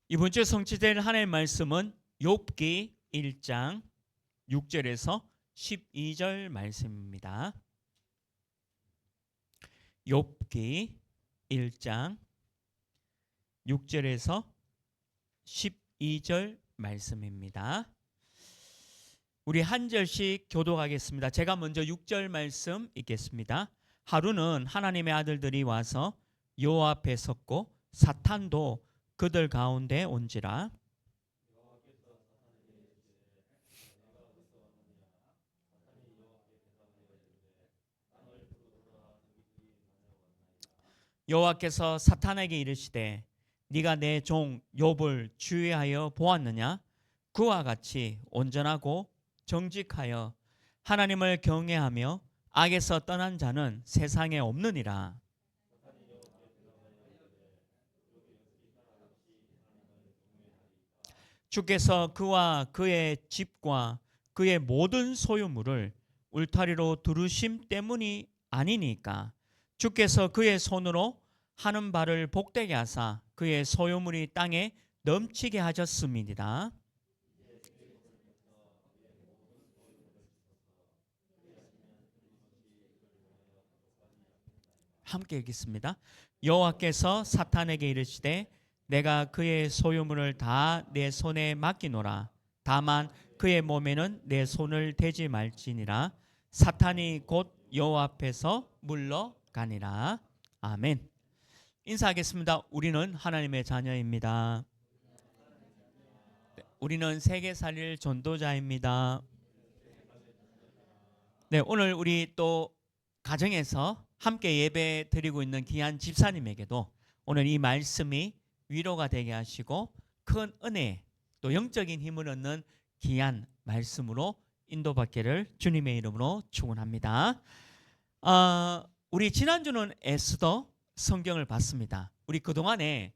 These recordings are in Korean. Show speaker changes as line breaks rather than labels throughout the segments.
이번 주 성취될 하나님의 말씀은 욥기 1장 6절에서 12절 말씀입니다. 욥기 1장 6절에서 12절 말씀입니다. 우리 한 절씩 교독하겠습니다. 제가 먼저 6절 말씀 읽겠습니다. 하루는 하나님의 아들들이 와서 여호와 앞에 섰고 사탄도 그들 가운데 온지라. 여호와께서 사탄에게 이르시되 네가 내 종 욥을 주의하여 보았느냐? 그와 같이 온전하고 정직하여 하나님을 경외하며 악에서 떠난 자는 세상에 없느니라. 주께서 그와 그의 집과 그의 모든 소유물을 울타리로 두르심 때문이 아니니까 주께서 그의 손으로 하는 바를 복되게 하사 그의 소유물이 땅에 넘치게 하셨음이니라. 함께 읽겠습니다. 여호와께서 사탄에게 이르시되 내가 그의 소유물을 다 내 손에 맡기노라. 다만 그의 몸에는 내 손을 대지 말지니라. 사탄이 곧 여호와 앞에서 물러가니라. 아멘. 인사하겠습니다. 우리는 하나님의 자녀입니다. 우리는 세계 살릴 전도자입니다. 네, 오늘 우리 또 가정에서 함께 예배 드리고 있는 귀한 집사님에게도 오늘 이 말씀이 위로가 되게 하시고 큰 은혜 또 영적인 힘을 얻는 귀한 말씀으로 인도받기를 주님의 이름으로 축원합니다. 우리 지난주는 에스더 성경을 봤습니다. 우리 그동안에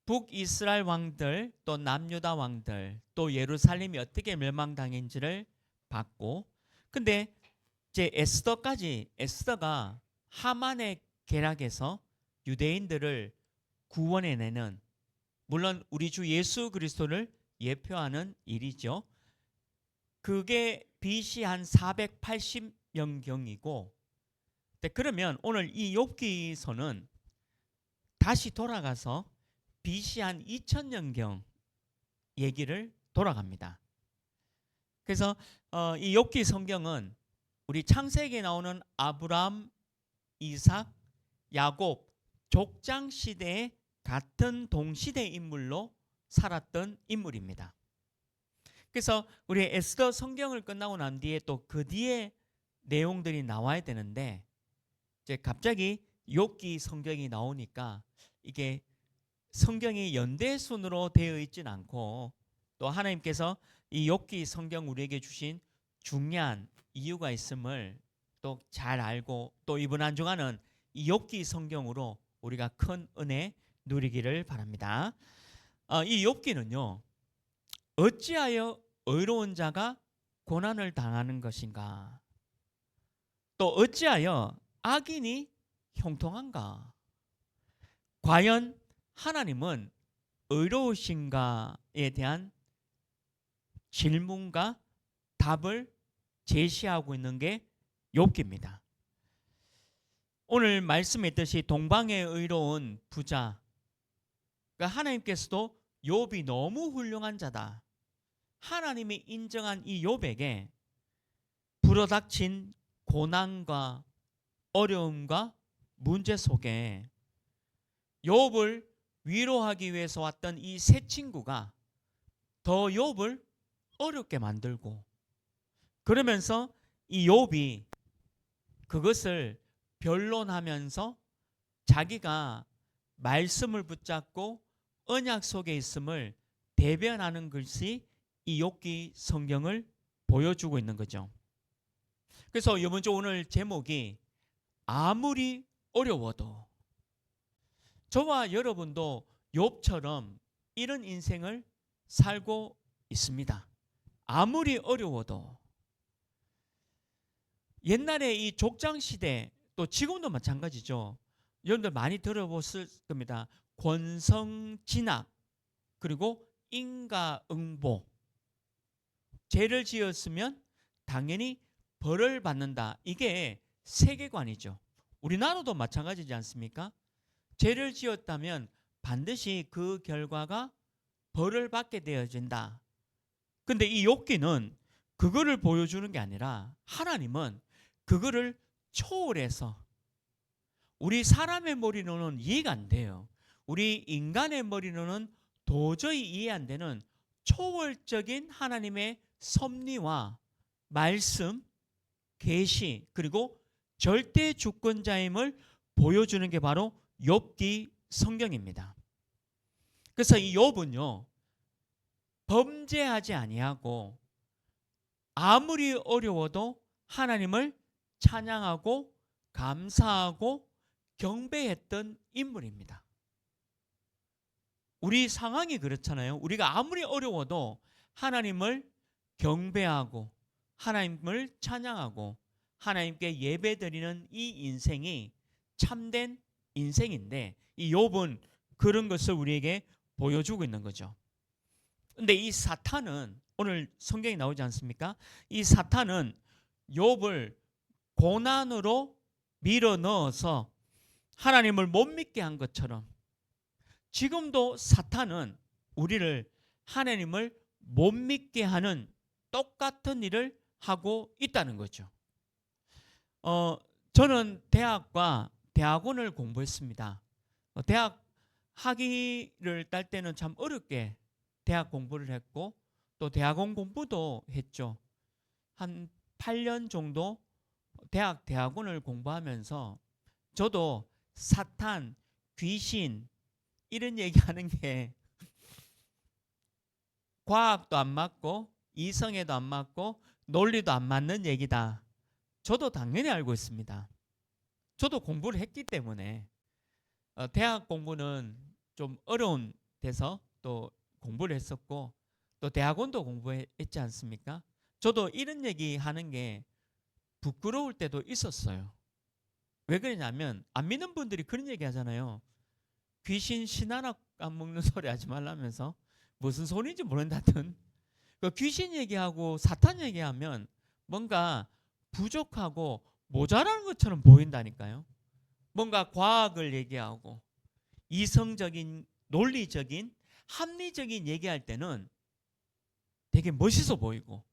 북이스라엘 왕들 또 남유다 왕들 또 예루살렘이 어떻게 멸망당했는지를 봤고, 근데 이제 에스더가 하만의 계략에서 유대인들을 구원해내는, 물론 우리 주 예수 그리스도를 예표하는 일이죠. 그게 BC 한 480년경이고, 그러면 오늘 이 욥기서는 다시 돌아가서 BC 한 2000년경 얘기를 돌아갑니다. 그래서 이 욥기 성경은 우리 창세기에 나오는 아브라함, 이삭, 야곱 족장 시대의 같은 동시대 인물로 살았던 인물입니다. 그래서 우리 에스더 성경을 끝나고 난 뒤에 또 그 뒤에 내용들이 나와야 되는데, 이제 갑자기 욥기 성경이 나오니까 이게 성경이 연대순으로 되어 있진 않고, 또 하나님께서 이 욥기 성경 우리에게 주신 중요한 이유가 있음을 또 잘 알고, 또 이번 한 주간은 이 욥기 성경으로 우리가 큰 은혜 누리기를 바랍니다. 이 욥기는요, 어찌하여 의로운 자가 고난을 당하는 것인가? 또 어찌하여 악인이 형통한가? 과연 하나님은 의로우신가에 대한 질문과 답을 제시하고 있는 게 욥기입니다. 오늘 말씀했듯이 동방의 의로운 부자, 그러니까 하나님께서도 욥이 너무 훌륭한 자다, 하나님이 인정한 이 욥에게 불어닥친 고난과 어려움과 문제 속에 욥을 위로하기 위해서 왔던 이 세 친구가 더 욥을 어렵게 만들고, 그러면서 이 욥이 그것을 변론하면서 자기가 말씀을 붙잡고 언약 속에 있음을 대변하는 것이 이 욥기 성경을 보여주고 있는 거죠. 그래서 이번 주 오늘 제목이 아무리 어려워도, 저와 여러분도 욥처럼 이런 인생을 살고 있습니다. 아무리 어려워도. 옛날에 이 족장시대, 또 지금도 마찬가지죠. 여러분들 많이 들어보실 겁니다. 권성진악, 그리고 인과응보. 죄를 지었으면 당연히 벌을 받는다. 이게 세계관이죠. 우리나라도 마찬가지지 않습니까? 죄를 지었다면 반드시 그 결과가 벌을 받게 되어진다. 근데 이 욥기는 그거를 보여주는 게 아니라 하나님은 그거를 초월해서, 우리 사람의 머리로는 이해가 안 돼요. 우리 인간의 머리로는 도저히 이해 안 되는 초월적인 하나님의 섭리와 말씀, 계시, 그리고 절대 주권자임을 보여주는 게 바로 욥기 성경입니다. 그래서 이 욥은요, 범죄하지 아니하고 아무리 어려워도 하나님을 찬양하고 감사하고 경배했던 인물입니다. 우리 상황이 그렇잖아요. 우리가 아무리 어려워도 하나님을 경배하고 하나님을 찬양하고 하나님께 예배드리는 이 인생이 참된 인생인데, 이 욥은 그런 것을 우리에게 보여주고 있는 거죠. 근데 이 사탄은, 오늘 성경에 나오지 않습니까? 이 사탄은 욥을 고난으로 밀어 넣어서 하나님을 못 믿게 한 것처럼 지금도 사탄은 우리를, 하나님을 못 믿게 하는 똑같은 일을 하고 있다는 거죠. 저는 대학과 대학원을 공부했습니다. 대학 학위를 딸 때는 참 어렵게 대학 공부를 했고 또 대학원 공부도 했죠. 한 8년 정도 대학원을 공부하면서 저도 사탄, 귀신 이런 얘기하는 게 과학도 안 맞고 이성에도 안 맞고 논리도 안 맞는 얘기다. 저도 당연히 알고 있습니다. 저도 공부를 했기 때문에 대학 공부는 좀 어려운 데서 또 공부를 했었고 또 대학원도 공부했지 않습니까? 저도 이런 얘기 하는 게 부끄러울 때도 있었어요. 왜 그러냐면 안 믿는 분들이 그런 얘기 하잖아요. 귀신 신하나 까먹는 소리 하지 말라면서 무슨 소리인지 모른다든. 그 귀신 얘기하고 사탄 얘기하면 뭔가 부족하고 모자라는 것처럼 보인다니까요. 뭔가 과학을 얘기하고 이성적인, 논리적인, 합리적인 얘기할 때는 되게 멋있어 보이고,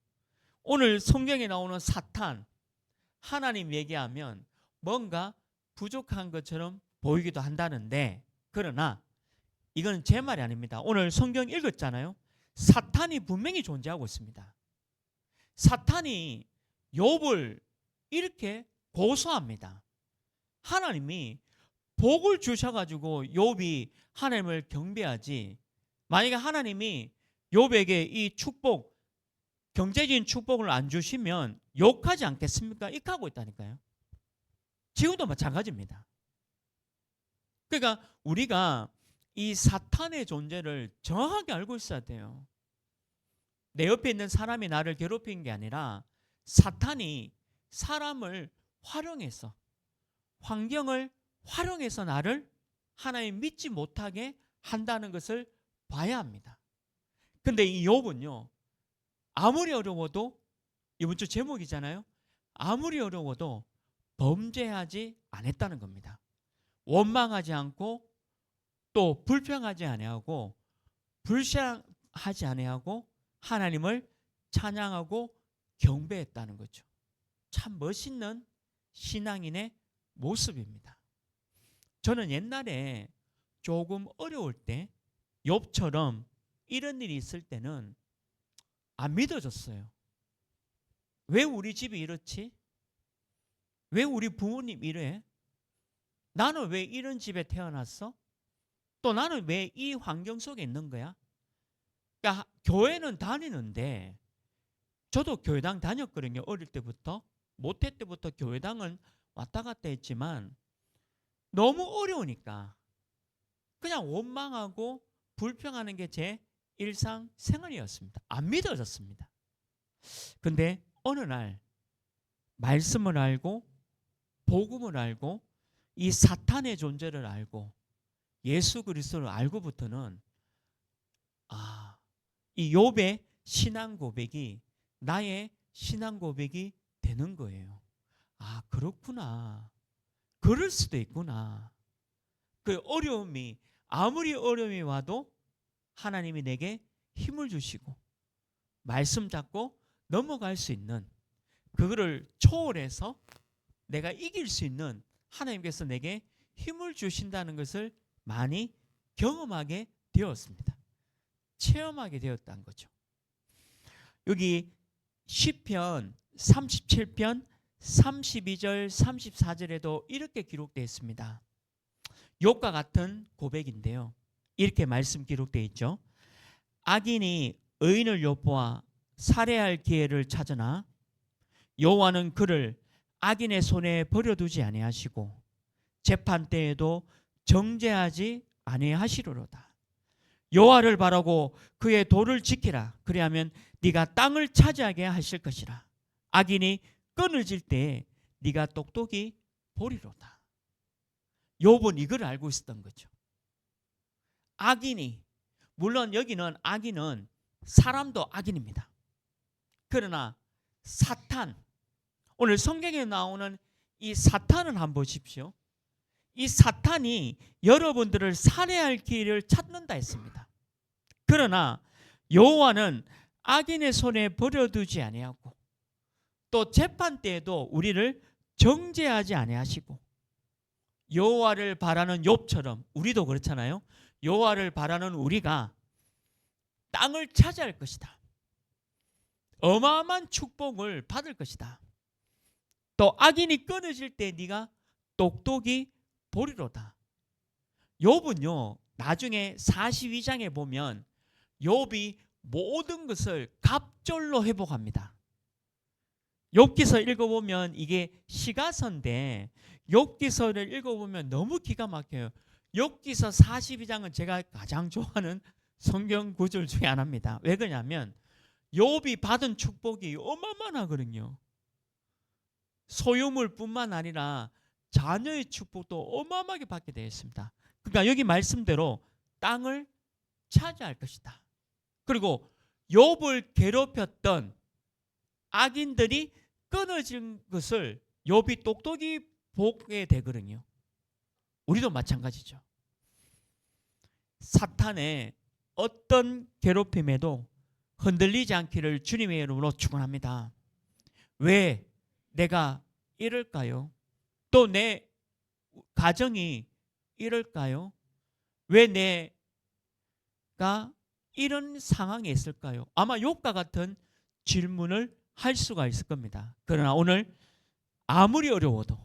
오늘 성경에 나오는 사탄, 하나님 얘기하면 뭔가 부족한 것처럼 보이기도 한다는데, 그러나 이건 제 말이 아닙니다. 오늘 성경 읽었잖아요. 사탄이 분명히 존재하고 있습니다. 사탄이 욥을 이렇게 고소합니다. 하나님이 복을 주셔가지고 욥이 하나님을 경배하지, 만약에 하나님이 욥에게 이 축복, 경제적인 축복을 안 주시면 욕하지 않겠습니까? 이렇게 하고 있다니까요. 지금도 마찬가지입니다. 그러니까 우리가 이 사탄의 존재를 정확하게 알고 있어야 돼요. 내 옆에 있는 사람이 나를 괴롭힌 게 아니라 사탄이 사람을 활용해서, 환경을 활용해서 나를 하나님 믿지 못하게 한다는 것을 봐야 합니다. 근데 이 욥은요, 아무리 어려워도, 이번 주 제목이잖아요. 아무리 어려워도 범죄하지 않았다는 겁니다. 원망하지 않고 또 불평하지 아니하고 불쌍하지 아니하고 하나님을 찬양하고 경배했다는 거죠. 참 멋있는 신앙인의 모습입니다. 저는 옛날에 조금 어려울 때 욥처럼 이런 일이 있을 때는 안 믿어졌어요. 왜 우리 집이 이렇지? 왜 우리 부모님 이래? 나는 왜 이런 집에 태어났어? 또 나는 왜 이 환경 속에 있는 거야? 그러니까 교회는 다니는데, 저도 교회당 다녔거든요. 어릴 때부터. 모태 때부터 교회당은 왔다 갔다 했지만 너무 어려우니까 그냥 원망하고 불평하는 게 제 일상생활이었습니다. 안 믿어졌습니다. 근데 어느 날 말씀을 알고 복음을 알고 이 사탄의 존재를 알고 예수 그리스도를 알고부터는 이 욥의 신앙 고백이 나의 신앙 고백이 되는 거예요. 아, 그렇구나. 그럴 수도 있구나. 그 어려움이 아무리 어려움이 와도 하나님이 내게 힘을 주시고 말씀 잡고 넘어갈 수 있는, 그거를 초월해서 내가 이길 수 있는 하나님께서 내게 힘을 주신다는 것을 많이 경험하게 되었습니다. 체험하게 되었다는 거죠. 여기 시편 37편 32절 34절에도 이렇게 기록되어 있습니다. 욥과 같은 고백인데요. 이렇게 말씀 기록되어 있죠. 악인이 의인을 엿보아 살해할 기회를 찾으나 여호와는 그를 악인의 손에 버려두지 아니하시고 재판 때에도 정죄하지 아니하시리로다. 여호와를 바라고 그의 도를 지키라. 그리하면 네가 땅을 차지하게 하실 것이라. 악인이 끊어질 때에 네가 똑똑히 보리로다. 욥은 이걸 알고 있었던 거죠. 악인이, 물론 여기는 악인은 사람도 악인입니다. 그러나 사탄, 오늘 성경에 나오는 이 사탄을 한번 보십시오. 이 사탄이 여러분들을 살해할 기회를 찾는다 했습니다. 그러나 여호와는 악인의 손에 버려두지 아니하고 또 재판 때에도 우리를 정죄하지 아니하시고, 여호와를 바라는 욥처럼 우리도 그렇잖아요. 여호와를 바라는 우리가 땅을 차지할 것이다. 어마어마한 축복을 받을 것이다. 또 악인이 끊어질 때 네가 똑똑히 보리로다. 욥은요, 나중에 42장에 보면 욥이 모든 것을 갑절로 회복합니다. 욥기서 읽어보면 이게 시가서인데 욥기서를 읽어보면 너무 기가 막혀요. 욥기서 42장은 제가 가장 좋아하는 성경 구절 중에 하나입니다. 왜 그러냐면 욥이 받은 축복이 어마어마하거든요. 소유물뿐만 아니라 자녀의 축복도 어마어마하게 받게 되어 있습니다. 그러니까 여기 말씀대로 땅을 차지할 것이다. 그리고 욥을 괴롭혔던 악인들이 끊어진 것을 욥이 똑똑히 보게 되거든요. 우리도 마찬가지죠. 사탄의 어떤 괴롭힘에도 흔들리지 않기를 주님의 이름으로 축원합니다. 왜 내가 이럴까요? 또 내 가정이 이럴까요? 왜 내가 이런 상황에 있을까요? 아마 욥과 같은 질문을 할 수가 있을 겁니다. 그러나 오늘 아무리 어려워도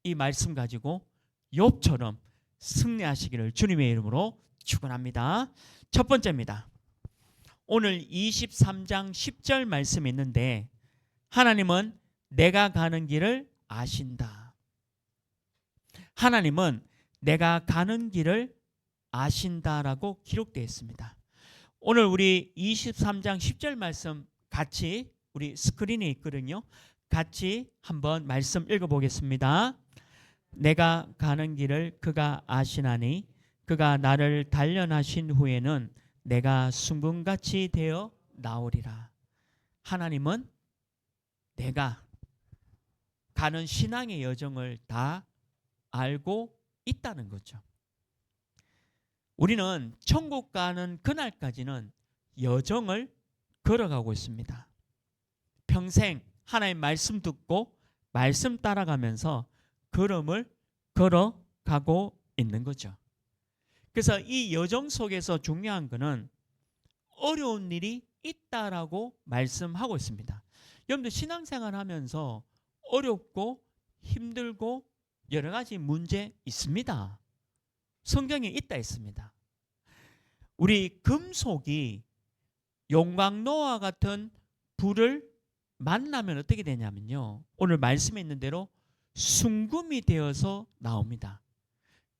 이 말씀 가지고 욥처럼 승리하시기를 주님의 이름으로 축원합니다. 첫 번째입니다. 오늘 23장 10절 말씀이 있는데 하나님은 내가 가는 길을 아신다. 하나님은 내가 가는 길을 아신다라고 기록되어 있습니다. 오늘 우리 23장 10절 말씀 같이 우리 스크린에 있거든요. 같이 한번 말씀 읽어보겠습니다. 내가 가는 길을 그가 아시나니 그가 나를 단련하신 후에는 내가 순금같이 되어 나오리라. 하나님은 내가 가는 신앙의 여정을 다 알고 있다는 거죠. 우리는 천국 가는 그날까지는 여정을 걸어가고 있습니다. 평생 하나님 말씀 듣고 말씀 따라가면서 걸음을 걸어가고 있는 거죠. 그래서 이 여정 속에서 중요한 것은 어려운 일이 있다라고 말씀하고 있습니다. 여러분들 신앙생활 하면서 어렵고 힘들고 여러 가지 문제 있습니다. 성경에 있다 있습니다. 우리 금속이 용광로와 같은 불을 만나면 어떻게 되냐면요, 오늘 말씀에 있는 대로 순금이 되어서 나옵니다.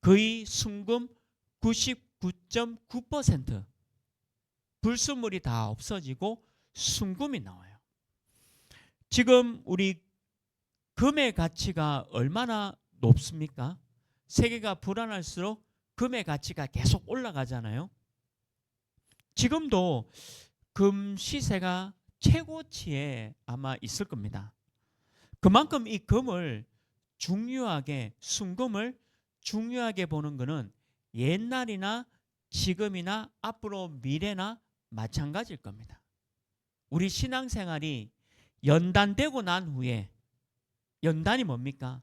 거의 순금 99.9% 불순물이 다 없어지고 순금이 나와요. 지금 우리 금의 가치가 얼마나 높습니까? 세계가 불안할수록 금의 가치가 계속 올라가잖아요. 지금도 금 시세가 최고치에 아마 있을 겁니다. 그만큼 이 금을 중요하게, 순금을 중요하게 보는 것은 옛날이나 지금이나 앞으로 미래나 마찬가지일 겁니다. 우리 신앙생활이 연단되고 난 후에, 연단이 뭡니까?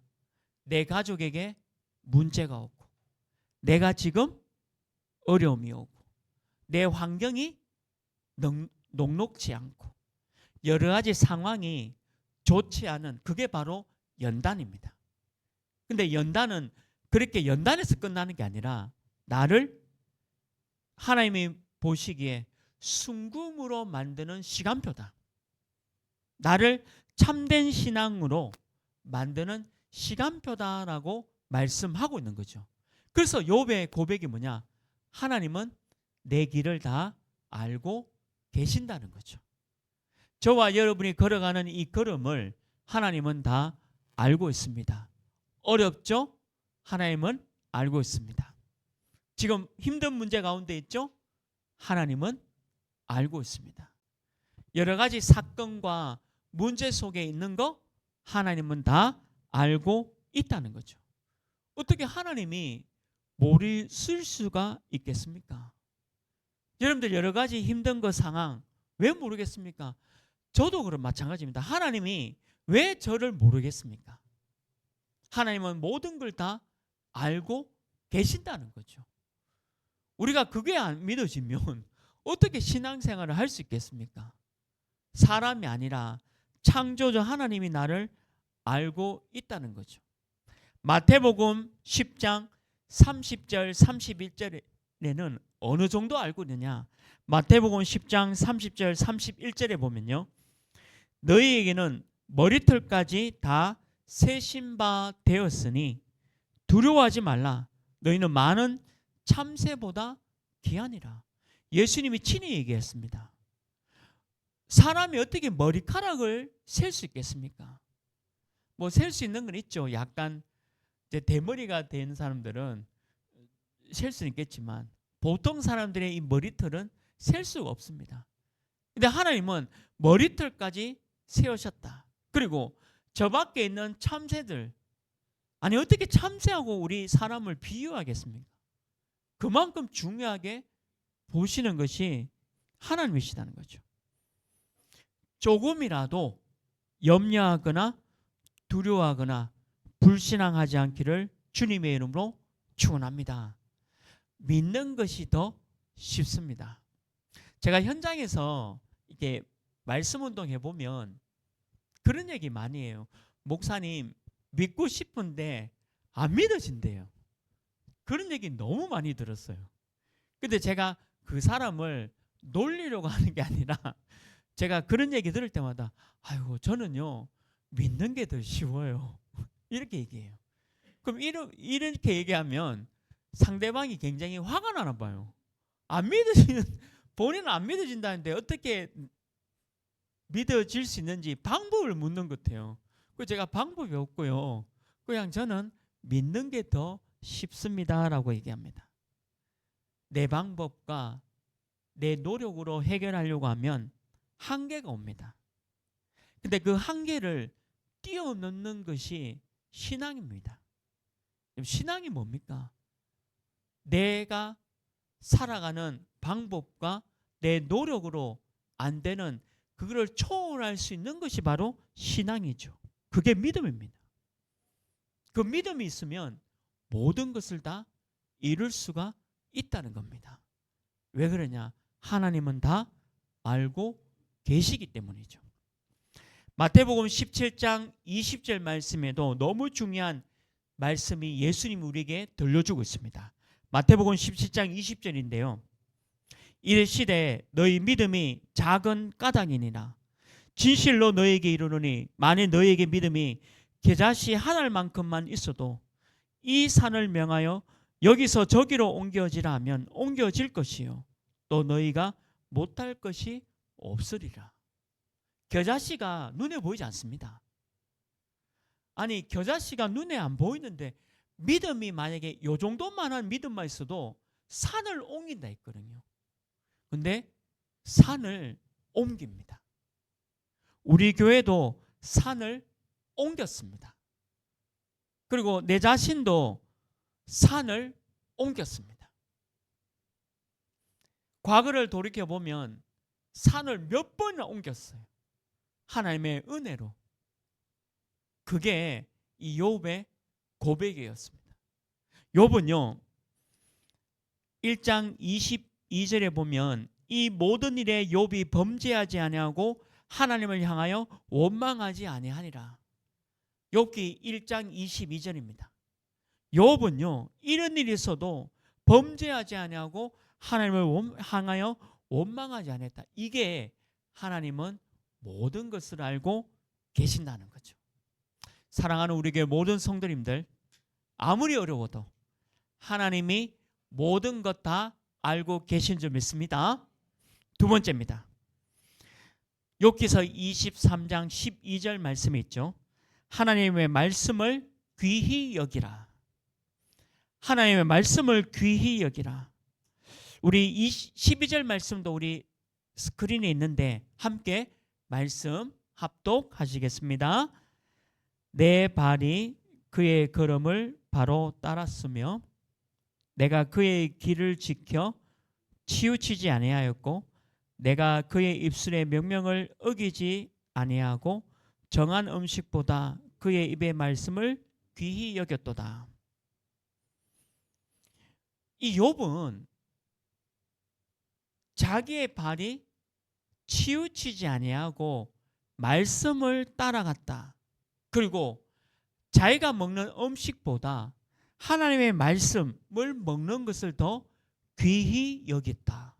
내 가족에게 문제가 오고, 내가 지금 어려움이 오고, 내 환경이 녹록지 않고, 여러 가지 상황이 좋지 않은, 그게 바로 연단입니다. 근데 연단은 그렇게 연단해서 끝나는 게 아니라 나를 하나님이 보시기에 순금으로 만드는 시간표다. 나를 참된 신앙으로 만드는 시간표다라고 말씀하고 있는 거죠. 그래서 욥의 고백이 뭐냐? 하나님은 내 길을 다 알고 계신다는 거죠. 저와 여러분이 걸어가는 이 걸음을 하나님은 다 알고 있습니다. 어렵죠? 하나님은 알고 있습니다. 지금 힘든 문제 가운데 있죠? 하나님은 알고 있습니다. 여러 가지 사건과 문제 속에 있는 거 하나님은 다 알고 있다는 거죠. 어떻게 하나님이 모르실 수가 있겠습니까? 여러분들 여러 가지 힘든 거 상황 왜 모르겠습니까? 저도 그런 마찬가지입니다. 하나님이 왜 저를 모르겠습니까? 하나님은 모든 걸 다 알고 계신다는 거죠. 우리가 그게 안 믿어지면 어떻게 신앙생활을 할 수 있겠습니까? 사람이 아니라 창조주 하나님이 나를 알고 있다는 거죠. 마태복음 10장 30절 31절에는 어느 정도 알고 있느냐? 마태복음 10장 30절 31절에 보면요, 너희에게는 머리털까지 다 세신 바 되었으니 두려워하지 말라. 너희는 많은 참새보다 귀하니라. 예수님이 친히 얘기했습니다. 사람이 어떻게 머리카락을 셀 수 있겠습니까? 뭐 셀 수 있는 건 있죠. 약간 이제 대머리가 된 사람들은 셀 수 있겠지만 보통 사람들의 이 머리털은 셀 수가 없습니다. 근데 하나님은 머리털까지 세우셨다. 그리고 저 밖에 있는 참새들, 아니 어떻게 참새하고 우리 사람을 비유하겠습니까? 그만큼 중요하게 보시는 것이 하나님이시다는 거죠. 조금이라도 염려하거나 두려워하거나 불신앙하지 않기를 주님의 이름으로 축원합니다. 믿는 것이 더 쉽습니다. 제가 현장에서 이렇게 말씀 운동 해보면 그런 얘기 많이 해요. 목사님 믿고 싶은데 안 믿어진대요. 그런 얘기 너무 많이 들었어요. 근데 제가 그 사람을 놀리려고 하는 게 아니라 제가 그런 얘기 들을 때마다 아이고 저는요 믿는 게 더 쉬워요. 이렇게 얘기해요. 그럼 이렇게 얘기하면 상대방이 굉장히 화가 나나 봐요. 안 믿어지는, 본인은 안 믿어진다는데 어떻게 믿어질 수 있는지 방법을 묻는 것 같아요. 그래서 제가 방법이 없고요. 그냥 저는 믿는 게 더 쉽습니다라고 얘기합니다. 내 방법과 내 노력으로 해결하려고 하면 한계가 옵니다. 근데 그 한계를 뛰어넘는 것이 신앙입니다. 신앙이 뭡니까? 내가 살아가는 방법과 내 노력으로 안 되는 그거를 초월할 수 있는 것이 바로 신앙이죠. 그게 믿음입니다. 그 믿음이 있으면 모든 것을 다 이룰 수가 있다는 겁니다. 왜 그러냐? 하나님은 다 알고 계시기 때문이죠. 마태복음 17장 20절 말씀에도 너무 중요한 말씀이 예수님이 우리에게 들려주고 있습니다. 마태복음 17장 20절인데요. 이르시되 너희 믿음이 작은 까닭이니라. 진실로 너희에게 이르노니 만일 너희에게 믿음이 겨자씨 한 알만큼만 있어도 이 산을 명하여 여기서 저기로 옮겨지라 하면 옮겨질 것이요 또 너희가 못할 것이 없으리라. 겨자씨가 눈에 보이지 않습니다. 아니 겨자씨가 눈에 안 보이는데 믿음이 만약에 요 정도만한 믿음만 있어도 산을 옮긴다 했거든요. 근데 산을 옮깁니다. 우리 교회도 산을 옮겼습니다. 그리고 내 자신도 산을 옮겼습니다. 과거를 돌이켜보면 산을 몇 번이나 옮겼어요. 하나님의 은혜로. 그게 이 욥의 고백이었습니다. 욥은요 1장 22절에 보면 이 모든 일에 욥이 범죄하지 아니하고 하나님을 향하여 원망하지 아니하니라. 욥기 1장 22절입니다. 욥은요 이런 일이 있어도 범죄하지 아니하고 하나님을 향하여 원망하지 않았다. 이게 하나님은 모든 것을 알고 계신다는 거죠. 사랑하는 우리 교회 모든 성도님들, 아무리 어려워도 하나님이 모든 것 다 알고 계신 줄 믿습니다. 두 번째입니다. 욥기서 23장 12절 말씀이 있죠. 하나님의 말씀을 귀히 여기라. 하나님의 말씀을 귀히 여기라. 우리 12절 말씀도 우리 스크린에 있는데 함께 말씀 합독하시겠습니다. 내 발이 그의 걸음을 바로 따랐으며 내가 그의 길을 지켜 치우치지 아니하였고 내가 그의 입술의 명령을 어기지 아니하고 정한 음식보다 그의 입의 말씀을 귀히 여겼도다. 이 욥은 자기의 발이 치우치지 아니하고 말씀을 따라갔다. 그리고 자기가 먹는 음식보다 하나님의 말씀을 먹는 것을 더 귀히 여겼다.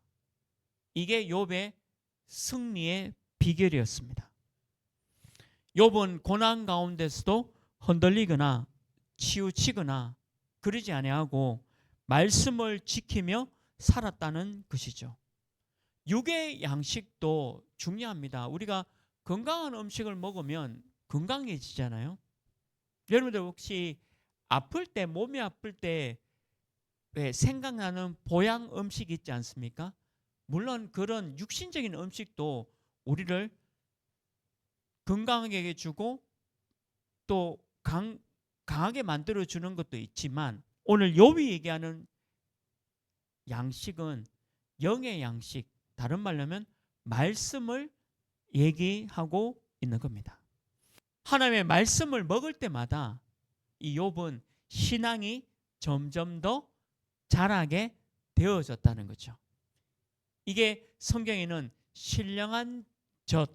이게 욥의 승리의 비결이었습니다. 욥은 고난 가운데서도 흔들리거나 치우치거나 그러지 아니하고 말씀을 지키며 살았다는 것이죠. 육의 양식도 중요합니다. 우리가 건강한 음식을 먹으면 건강해지잖아요. 여러분들 혹시 아플 때, 몸이 아플 때 생각나는 보양 음식 있지 않습니까? 물론 그런 육신적인 음식도 우리를 건강하게 해주고 또 강하게 만들어주는 것도 있지만 오늘 욥이 얘기하는 양식은 영의 양식, 다른 말로 하면 말씀을 얘기하고 있는 겁니다. 하나님의 말씀을 먹을 때마다 이 욥은 신앙이 점점 더 자라게 되어졌다는 거죠. 이게 성경에는 신령한 젖,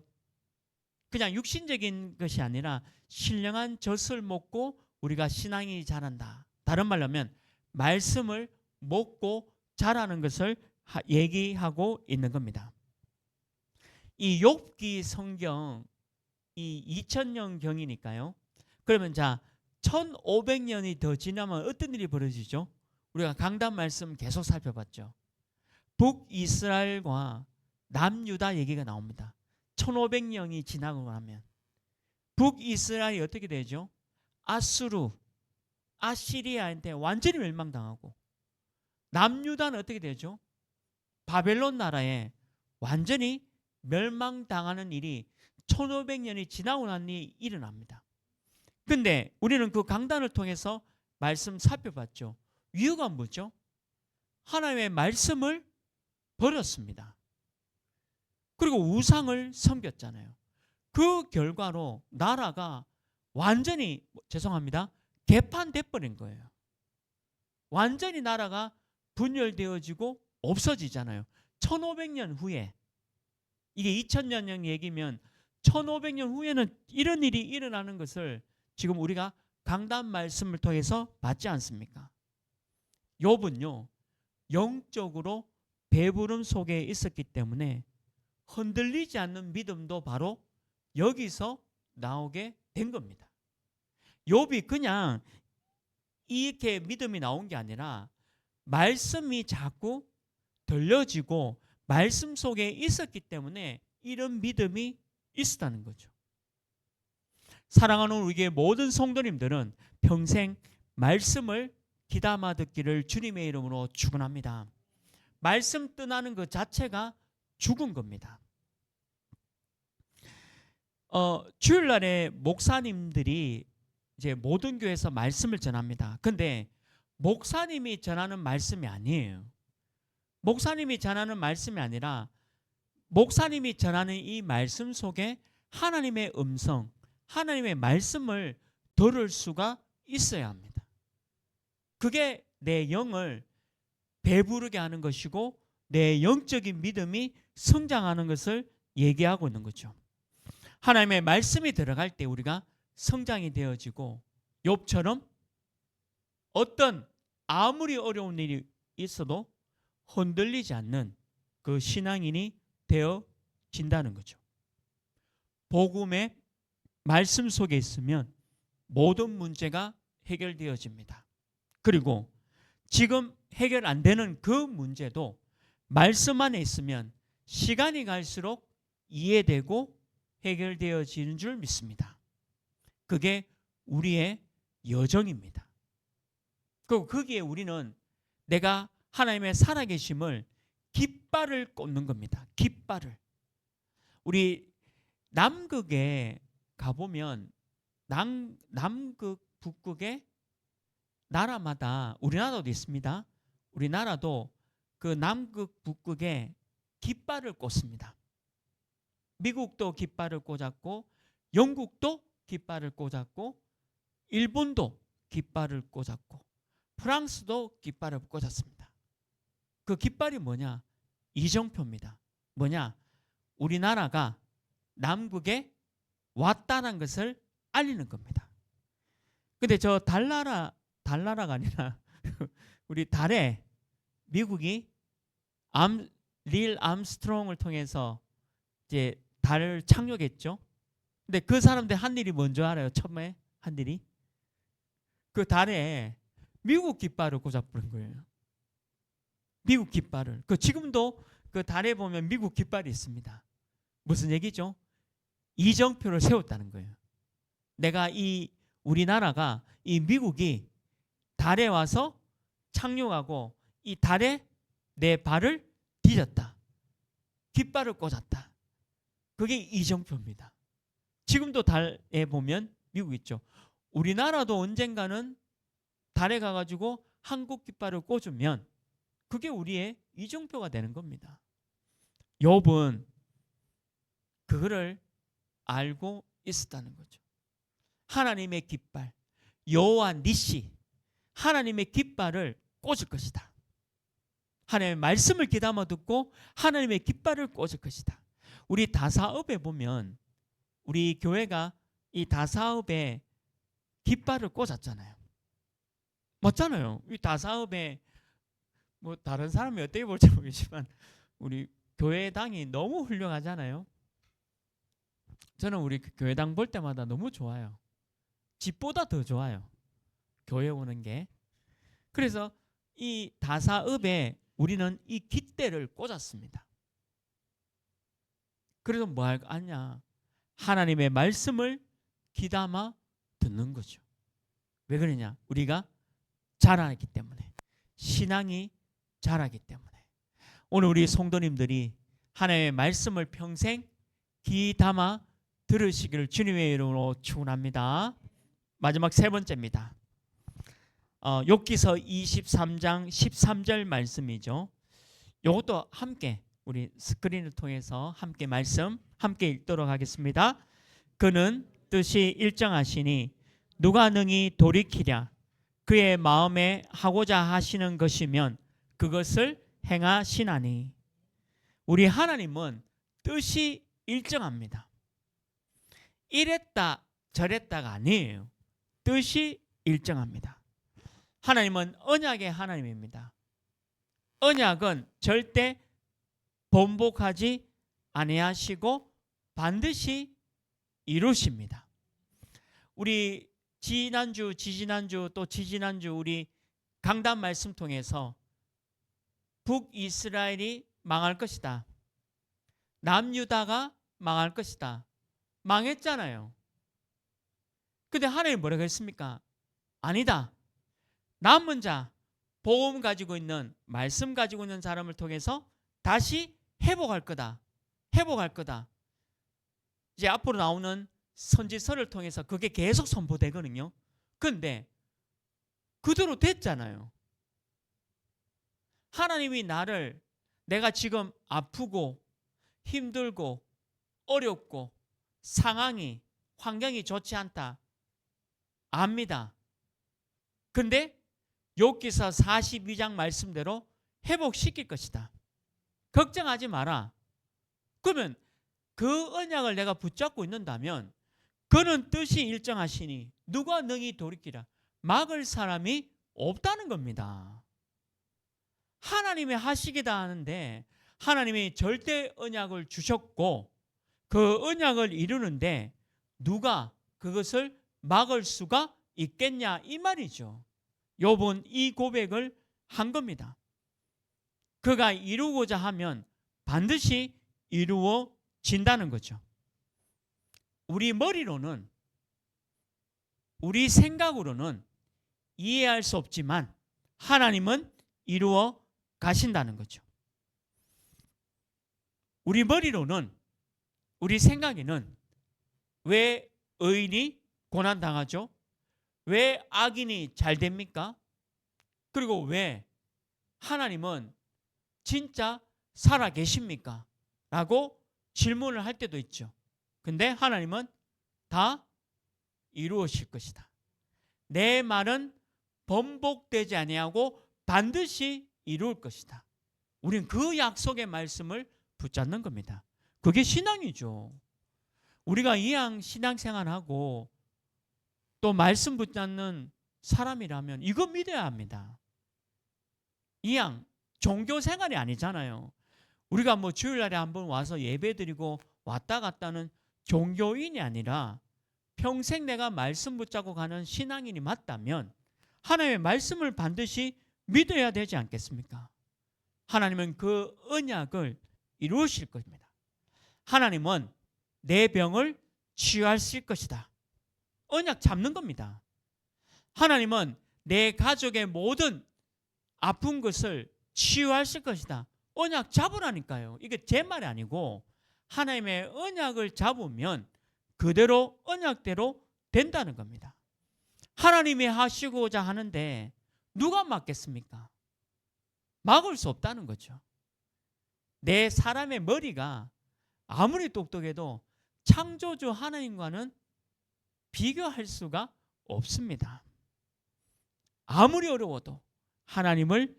그냥 육신적인 것이 아니라 신령한 젖을 먹고 우리가 신앙이 자란다. 다른 말로 하면 말씀을 먹고 자라는 것을 얘기하고 있는 겁니다. 이 욥기 성경 이 2000년경이니까요. 그러면 자 1500년이 더 지나면 어떤 일이 벌어지죠? 우리가 강단 말씀 계속 살펴봤죠. 북이스라엘과 남유다 얘기가 나옵니다. 1500년이 지나고 나면 북이스라엘이 어떻게 되죠? 아수르, 아시리아한테 완전히 멸망당하고 남유다는 어떻게 되죠? 바벨론 나라에 완전히 멸망당하는 일이 1500년이 지나고 난 일이 일어납니다. 근데 우리는 그 강단을 통해서 말씀 살펴봤죠. 이유가 뭐죠? 하나님의 말씀을 버렸습니다. 그리고 우상을 섬겼잖아요. 그 결과로 나라가 완전히 개판돼 버린 거예요. 완전히 나라가 분열되어지고 없어지잖아요. 1500년 후에 이게 2000년 얘기면 1500년 후에는 이런 일이 일어나는 것을 지금 우리가 강단 말씀을 통해서 봤지 않습니까? 욥은요 영적으로 배부름 속에 있었기 때문에 흔들리지 않는 믿음도 바로 여기서 나오게 된 겁니다. 욥이 그냥 이렇게 믿음이 나온 게 아니라 말씀이 자꾸 들려지고 말씀 속에 있었기 때문에 이런 믿음이 있었다는 거죠. 사랑하는 우리의 모든 성도님들은 평생 말씀을 귀담아 듣기를 주님의 이름으로 축원합니다. 말씀 떠나는 것 자체가 죽은 겁니다. 주일날에 목사님들이 이제 모든 교회에서 말씀을 전합니다. 근데 목사님이 전하는 말씀이 아니에요. 목사님이 전하는 말씀이 아니라 목사님이 전하는 이 말씀 속에 하나님의 음성, 하나님의 말씀을 들을 수가 있어야 합니다. 그게 내 영을 배부르게 하는 것이고 내 영적인 믿음이 성장하는 것을 얘기하고 있는 거죠. 하나님의 말씀이 들어갈 때 우리가 성장이 되어지고 욥처럼 어떤 아무리 어려운 일이 있어도 흔들리지 않는 그 신앙인이 되어진다는 거죠. 복음의 말씀 속에 있으면 모든 문제가 해결되어집니다. 그리고 지금 해결 안 되는 그 문제도 말씀 안에 있으면 시간이 갈수록 이해되고 해결되어지는 줄 믿습니다. 그게 우리의 여정입니다. 그리고 거기에 우리는 내가 하나님의 살아계심을 깃발을 꽂는 겁니다. 깃발을. 우리 남극에 가보면 남극, 북극에 나라마다 우리나라도 있습니다. 우리나라도 그 남극, 북극에 깃발을 꽂습니다. 미국도 깃발을 꽂았고 영국도 깃발을 꽂았고 일본도 깃발을 꽂았고 프랑스도 깃발을 꽂았습니다. 그 깃발이 뭐냐? 이정표입니다. 뭐냐? 우리나라가 남극에 왔다는 것을 알리는 겁니다. 근데 저 달나라가 아니라 우리 달에 미국이 닐 암스트롱을 통해서 이제 달을 착륙했죠. 근데 그 사람들 한 일이 뭔지 알아요? 처음에 한 일이 그 달에 미국 깃발을 꽂아버린 거예요. 미국 깃발을. 그 지금도 그 달에 보면 미국 깃발이 있습니다. 무슨 얘기죠? 이정표를 세웠다는 거예요. 내가 이 우리나라가 이 미국이 달에 와서 착륙하고 이 달에 내 발을 디뎠다. 깃발을 꽂았다. 그게 이정표입니다. 지금도 달에 보면 미국 있죠. 우리나라도 언젠가는 달에 가가지고 한국 깃발을 꽂으면 그게 우리의 이정표가 되는 겁니다. 욥은 그거를 알고 있었다는 거죠. 하나님의 깃발, 여호와 니시, 하나님의 깃발을 꽂을 것이다. 하나님의 말씀을 귀담아 듣고 하나님의 깃발을 꽂을 것이다. 우리 다사업에 보면 우리 교회가 이 다사업에 깃발을 꽂았잖아요. 맞잖아요. 이 다사업에 뭐 다른 사람이 어떻게 볼지 모르겠지만 우리 교회당이 너무 훌륭하잖아요. 저는 우리 교회당 볼 때마다 너무 좋아요. 집보다 더 좋아요. 교회 오는 게. 그래서 이 다사업에 우리는 이 깃대를 꽂았습니다. 그래서 뭐 할 거 아니냐? 하나님의 말씀을 귀담아 듣는 거죠. 왜 그러냐? 우리가 자라기 때문에. 신앙이 자라기 때문에. 오늘 우리 성도님들이 하나님의 말씀을 평생 귀담아 들으시기를 주님의 이름으로 축원합니다. 마지막 세 번째입니다. 욥기서 23장 13절 말씀이죠. 이것도 함께 우리 스크린을 통해서 함께 읽도록 하겠습니다. 그는 뜻이 일정하시니 누가 능히 돌이키랴. 그의 마음에 하고자 하시는 것이면 그것을 행하시나니. 우리 하나님은 뜻이 일정합니다. 이랬다 저랬다가 아니에요. 뜻이 일정합니다. 하나님은 언약의 하나님입니다. 언약은 절대 번복하지 아니하시고 반드시 이루십니다. 우리 지난주, 지지난주 또 지지난주 우리 강단 말씀 통해서 북이스라엘이 망할 것이다. 남유다가 망할 것이다. 망했잖아요. 근데 하나님이 뭐라고 했습니까? 아니다. 남은 자, 복음 가지고 있는, 말씀 가지고 있는 사람을 통해서 다시 회복할 거다. 회복할 거다. 이제 앞으로 나오는 선지서를 통해서 그게 계속 선포되거든요. 그런데 그대로 됐잖아요. 하나님이 나를 내가 지금 아프고 힘들고 어렵고 상황이 환경이 좋지 않다 압니다. 근데 욥기서 42장 말씀대로 회복시킬 것이다. 걱정하지 마라. 그러면 그 언약을 내가 붙잡고 있는다면 그는 뜻이 일정하시니 누가 능히 돌이키라. 막을 사람이 없다는 겁니다. 하나님이 하시기다 하는데 하나님이 절대 언약을 주셨고 그 언약을 이루는데 누가 그것을 막을 수가 있겠냐 이 말이죠. 욥은 이 고백을 한 겁니다. 그가 이루고자 하면 반드시 이루어진다는 거죠. 우리 머리로는 우리 생각으로는 이해할 수 없지만 하나님은 이루어 가신다는 거죠. 우리 머리로는 우리 생각에는 왜 의인이 고난당하죠? 왜 악인이 잘 됩니까? 그리고 왜 하나님은 진짜 살아 계십니까? 라고 질문을 할 때도 있죠. 근데 하나님은 다 이루어질 것이다. 내 말은 번복되지 아니하고 반드시 이룰 것이다. 우린 그 약속의 말씀을 붙잡는 겁니다. 그게 신앙이죠. 우리가 이왕 신앙생활하고 또 말씀 붙잡는 사람이라면 이거 믿어야 합니다. 이왕 종교생활이 아니잖아요. 우리가 뭐 주일날에 한번 와서 예배드리고 왔다 갔다는 종교인이 아니라 평생 내가 말씀 붙잡고 가는 신앙인이 맞다면 하나님의 말씀을 반드시 믿어야 되지 않겠습니까? 하나님은 그 언약을 이루실 겁니다. 하나님은 내 병을 치유하실 것이다. 언약 잡는 겁니다. 하나님은 내 가족의 모든 아픈 것을 치유하실 것이다. 언약 잡으라니까요. 이게 제 말이 아니고 하나님의 언약을 잡으면 그대로 언약대로 된다는 겁니다. 하나님이 하시고자 하는데 누가 막겠습니까? 막을 수 없다는 거죠. 내 사람의 머리가 아무리 똑똑해도 창조주 하나님과는 비교할 수가 없습니다. 아무리 어려워도 하나님을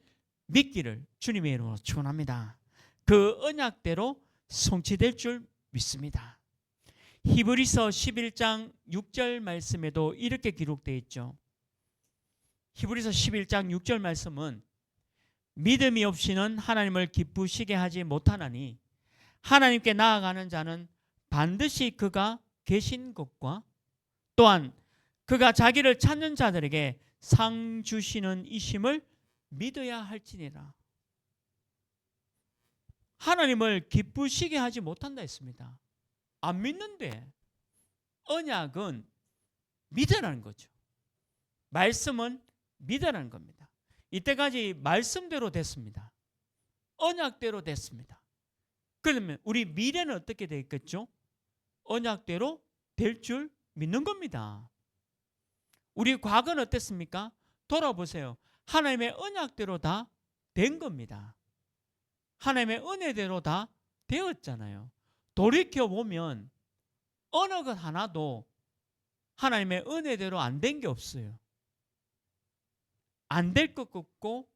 믿기를 주님의 이름으로 축원합니다. 그 언약대로 성취될 줄 믿습니다. 히브리서 11장 6절 말씀에도 이렇게 기록되어 있죠. 히브리서 11장 6절 말씀은 믿음이 없이는 하나님을 기쁘시게 하지 못하나니 하나님께 나아가는 자는 반드시 그가 계신 것과 또한 그가 자기를 찾는 자들에게 상 주시는 이심을 믿어야 할지니라. 하나님을 기쁘시게 하지 못한다 했습니다. 안 믿는데 언약은 믿으라는 거죠. 말씀은 믿으라는 겁니다. 이때까지 말씀대로 됐습니다. 언약대로 됐습니다. 그러면 우리 미래는 어떻게 되겠죠? 언약대로 될 줄 믿는 겁니다. 우리 과거는 어땠습니까? 돌아보세요. 하나님의 언약대로 다 된 겁니다. 하나님의 은혜대로 다 되었잖아요. 돌이켜보면 어느 것 하나도 하나님의 은혜대로 안 된 게 없어요. 안 될 것 같고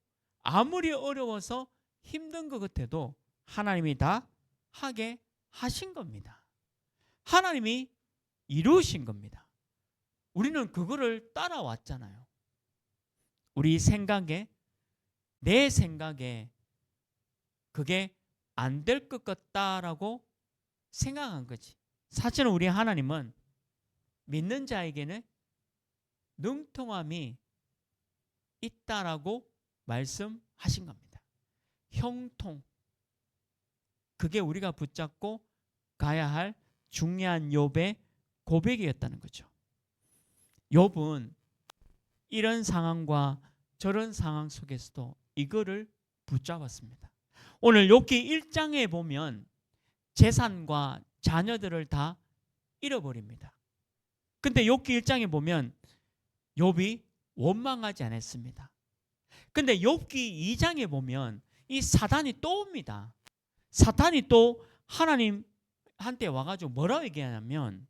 아무리 어려워서 힘든 것 같아도 하나님이 다 하게 하신 겁니다. 하나님이 이루신 겁니다. 우리는 그거를 따라왔잖아요. 우리 생각에, 내 생각에 그게 안 될 것 같다라고 생각한 거지. 사실은 우리 하나님은 믿는 자에게는 능통함이 있다라고 말씀하신 겁니다. 형통. 그게 우리가 붙잡고 가야 할 중요한 욥의 고백이었다는 거죠. 욥은 이런 상황과 저런 상황 속에서도 이거를 붙잡았습니다. 오늘 욥기 1장에 보면 재산과 자녀들을 다 잃어버립니다. 근데 욥기 1장에 보면 욥이 원망하지 않았습니다. 근데 욥기 2장에 보면 이 사단이 또 옵니다. 사탄이 또 하나님한테 와가지고 뭐라고 얘기하냐면,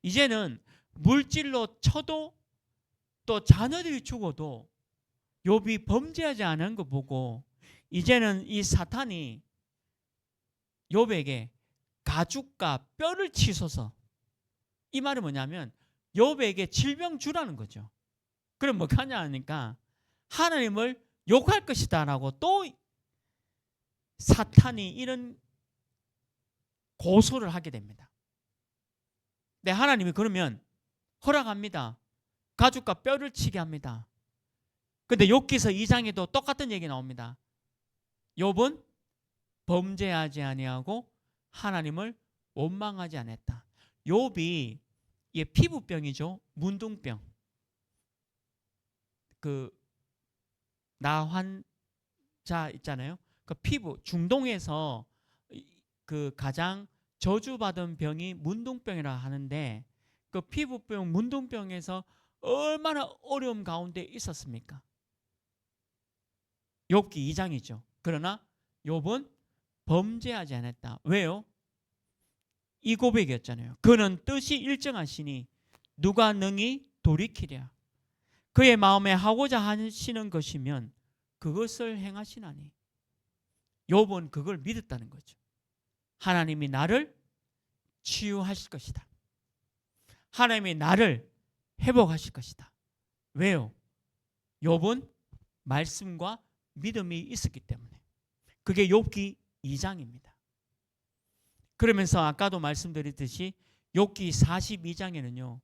이제는 물질로 쳐도 또 자녀들이 죽어도 욥이 범죄하지 않은 거 보고 이제는 이 사탄이 욥에게 가죽과 뼈를 치소서. 이 말은 뭐냐면 욥에게 질병 주라는 거죠. 그럼 뭐 하냐 하니까 하나님을 욕할 것이다 라고 또 사탄이 이런 고소를 하게 됩니다. 네, 하나님이 그러면 허락합니다. 가죽과 뼈를 치게 합니다. 근데 욥기서 2장에도 똑같은 얘기 나옵니다. 욥은 범죄하지 아니하고 하나님을 원망하지 않았다. 욥이 이게 피부병이죠. 문둥병. 그 나환자 있잖아요. 그 피부 중동에서 그 가장 저주받은 병이 문둥병이라 하는데, 그 피부병 문둥병에서 얼마나 어려움 가운데 있었습니까? 욥기 2장이죠. 그러나 욥은 범죄하지 않았다. 왜요? 이 고백이었잖아요. 그는 뜻이 일정하시니 누가 능히 돌이키랴. 그의 마음에 하고자 하시는 것이면 그것을 행하시나니. 욥은 그걸 믿었다는 거죠. 하나님이 나를 치유하실 것이다. 하나님이 나를 회복하실 것이다. 왜요? 욥은 말씀과 믿음이 있었기 때문에. 그게 욥기 2장입니다. 그러면서 아까도 말씀드렸듯이 욥기 42장에는요,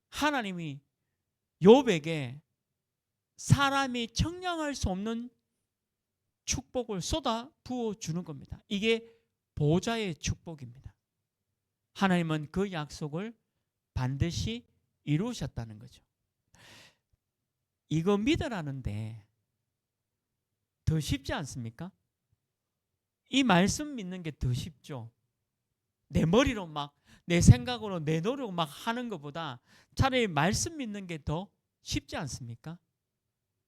하나님이 욥에게 사람이 청량할 수 없는 축복을 쏟아 부어 주는 겁니다. 이게 보좌의 축복입니다. 하나님은 그 약속을 반드시 이루셨다는 거죠. 이거 믿으라는데 더 쉽지 않습니까? 이 말씀 믿는 게 더 쉽죠. 내 머리로 막 내 생각으로 내 노력으로 막 하는 것보다 차라리 말씀 믿는 게 더 쉽지 않습니까?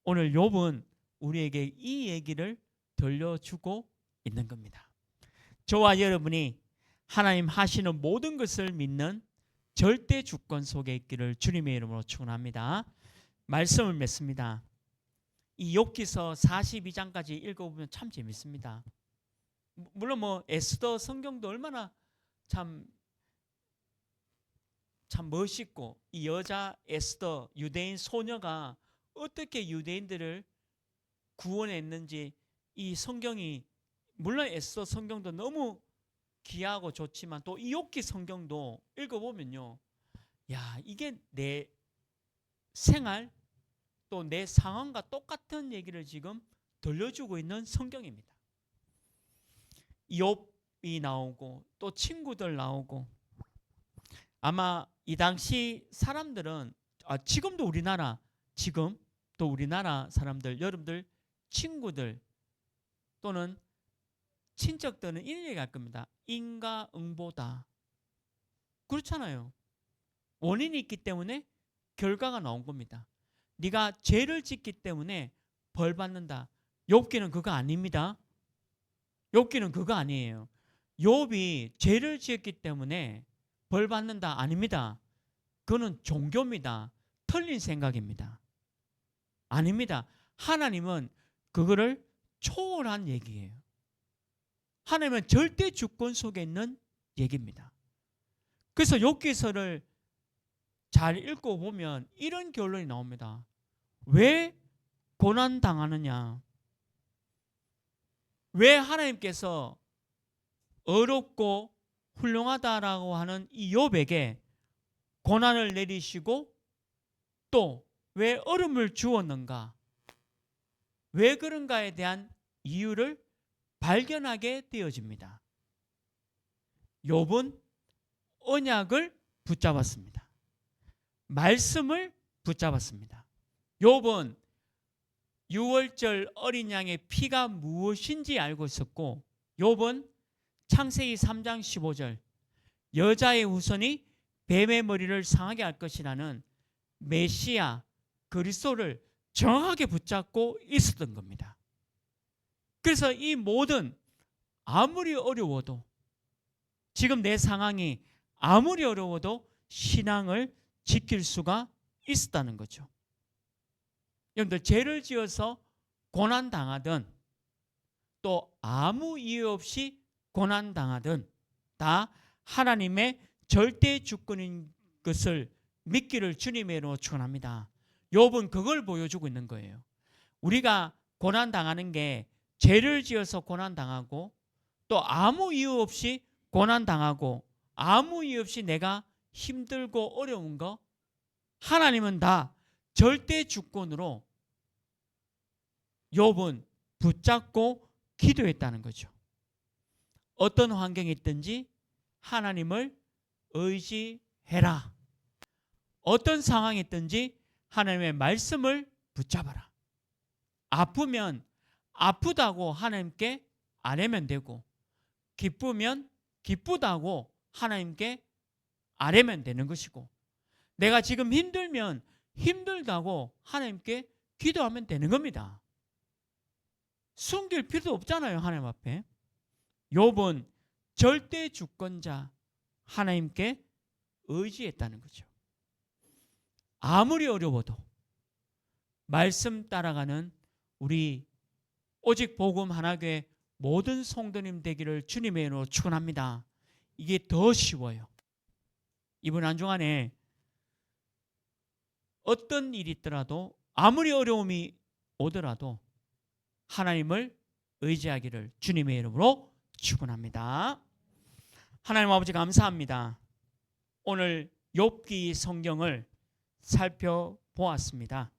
오늘 욥은 우리에게 이 얘기를 들려주고 있는 겁니다. 저와 여러분이 하나님 하시는 모든 것을 믿는 절대 주권 속에 있기를 주님의 이름으로 축원합니다. 말씀을 맺습니다. 이 욥기서 42장까지 읽어보면 참 재밌습니다. 물론 뭐 에스더 성경도 얼마나 참 멋있고, 이 여자 에스더 유대인 소녀가 어떻게 유대인들을 구원했는지 이 성경이, 물론 에스더 성경도 너무 귀하고 좋지만 또 이 욥기 성경도 읽어보면요, 야, 이게 내 생활 또 내 상황과 똑같은 얘기를 지금 들려주고 있는 성경입니다. 욥이 나오고 또 친구들 나오고, 아마 이 당시 사람들은 지금도 우리나라 사람들, 여러분들 친구들 또는 친척들은 이런 얘기 할 겁니다. 인과응보다. 그렇잖아요. 원인이 있기 때문에 결과가 나온 겁니다. 네가 죄를 짓기 때문에 벌 받는다. 욥기는 그거 아닙니다. 욥기는 그거 아니에요. 욥이 죄를 지었기 때문에 벌 받는다 아닙니다. 그거는 종교입니다. 틀린 생각입니다. 아닙니다. 하나님은 그거를 초월한 얘기예요. 하나님은 절대 주권 속에 있는 얘기입니다. 그래서 욥기서를 잘 읽고 보면 이런 결론이 나옵니다. 왜 고난 당하느냐? 왜 하나님께서 어렵고 훌륭하다라고 하는 이 욥에게 고난을 내리시고 또 왜 어려움을 주었는가? 왜 그런가에 대한 이유를 발견하게 되어집니다. 욥은 언약을 붙잡았습니다. 말씀을 붙잡았습니다. 욥은 유월절 어린 양의 피가 무엇인지 알고 있었고, 욥은 창세기 3장 15절 여자의 후손이 뱀의 머리를 상하게 할 것이라는 메시아 그리스도를 정확하게 붙잡고 있었던 겁니다. 그래서 이 모든, 아무리 어려워도, 지금 내 상황이 아무리 어려워도 신앙을 지킬 수가 있었다는 거죠. 여러분들, 죄를 지어서 고난당하든 또 아무 이유 없이 고난당하든 다 하나님의 절대 주권인 것을 믿기를 주님의 이름으로 축원합니다. 욥은 그걸 보여주고 있는 거예요. 우리가 고난당하는 게 죄를 지어서 고난당하고 또 아무 이유 없이 고난당하고 아무 이유 없이 내가 힘들고 어려운 거, 하나님은 다 절대 주권으로 욥은 붙잡고 기도했다는 거죠. 어떤 환경이 있든지 하나님을 의지해라. 어떤 상황이 있든지 하나님의 말씀을 붙잡아라. 아프면 아프다고 하나님께 아뢰면 되고, 기쁘면 기쁘다고 하나님께 아뢰면 되는 것이고, 내가 지금 힘들면 힘들다고 하나님께 기도하면 되는 겁니다. 숨길 필요도 없잖아요, 하나님 앞에. 욥은 절대 주권자 하나님께 의지했다는 거죠. 아무리 어려워도 말씀 따라가는 우리 오직 복음 하나교회 모든 성도님 되기를 주님의 이름으로 축원합니다. 이게 더 쉬워요. 이번 한 주간에 어떤 일이 있더라도, 아무리 어려움이 오더라도 하나님을 의지하기를 주님의 이름으로 축원합니다. 하나님 아버지, 감사합니다. 오늘 욥기 성경을 살펴보았습니다.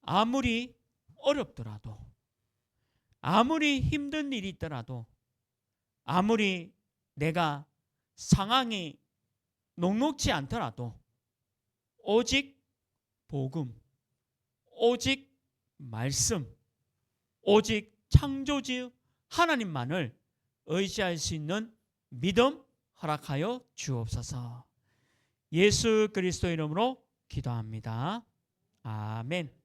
아무리 어렵더라도, 아무리 힘든 일이 있더라도, 아무리 내가 상황이 녹록지 않더라도 오직 복음, 오직 말씀, 오직 창조주 하나님만을 의지할 수 있는 믿음 허락하여 주옵소서. 예수 그리스도 이름으로 기도합니다. 아멘.